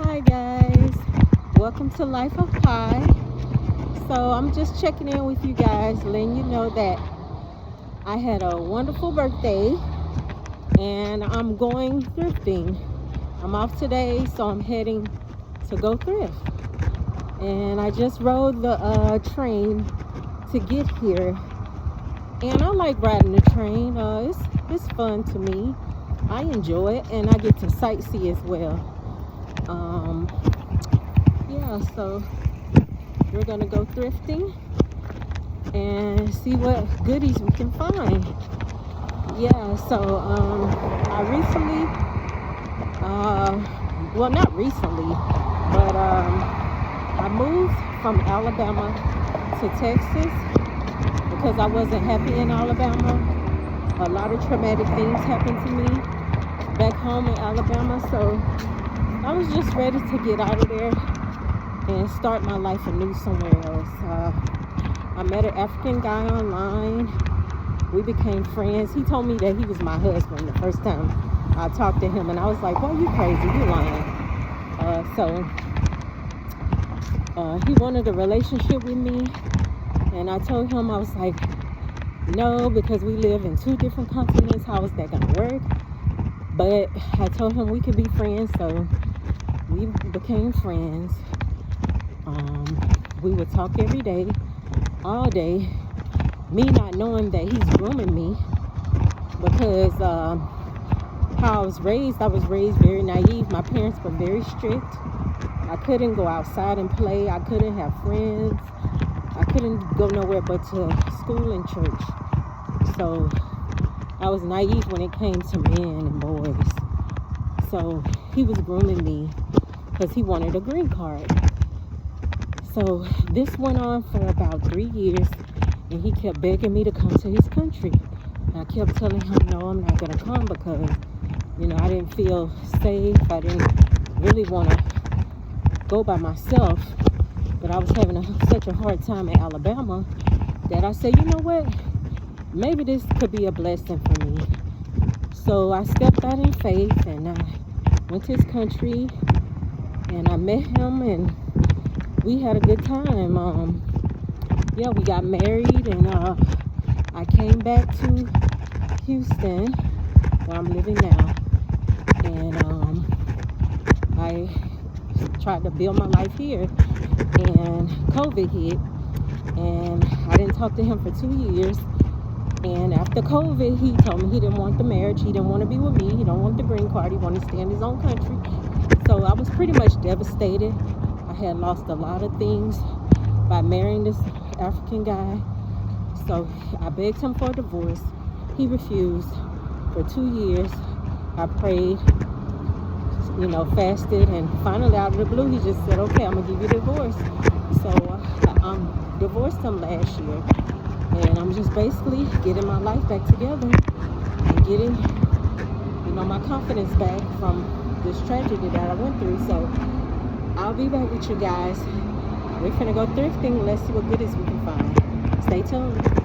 Hi guys, welcome to Life of Pi. So I'm just checking in with you guys, letting you know that I had a wonderful birthday and I'm going thrifting. I'm off today, so I'm heading to go thrift. And I just rode the train to get here. And I like riding the train. It's fun to me. I enjoy it, and I get to sightsee as well. Yeah, so we're gonna go thrifting and see what goodies we can find. Yeah, so I recently, well, not recently, but I moved from Alabama to Texas because I wasn't happy in Alabama. A lot of traumatic things happened to me back home in Alabama, so I was just ready to get out of there and start my life anew somewhere else. I met an African guy online. We became friends. He told me that he was my husband the first time I talked to him, and I was like, "Well, you crazy, you lying." He wanted a relationship with me, and I told him, I was like, no, because we live in two different continents. How is that gonna work? But I told him we could be friends, so we became friends. We would talk every day, all day. Me not knowing that he's grooming me because how I was raised very naive. My parents were very strict. I couldn't go outside and play. I couldn't have friends. I couldn't go nowhere but to school and church. So I was naive when it came to men and boys. So he was grooming me because he wanted a green card. So this went on for about 3 years, and he kept begging me to come to his country. And I kept telling him, no, I'm not going to come because, I didn't feel safe. I didn't really want to go by myself. But I was having such a hard time in Alabama that I said, you know what? Maybe this could be a blessing for me. So I stepped out in faith, and I went to his country, and I met him, and we had a good time. We got married, and I came back to Houston, where I'm living now, and I tried to build my life here, and COVID hit, and I didn't talk to him for 2 years. And after COVID, he told me he didn't want the marriage. He didn't want to be with me. He don't want the green card. He wanted to stay in his own country. So I was pretty much devastated. I had lost a lot of things by marrying this African guy. So I begged him for a divorce. He refused. For 2 years, I prayed, fasted, and finally out of the blue, he just said, okay, I'm going to give you a divorce. So I divorced him last year. And I'm just basically getting my life back together and getting, my confidence back from this tragedy that I went through. So I'll be back with you guys. We're gonna go thrifting. Let's see what goodies we can find. Stay tuned.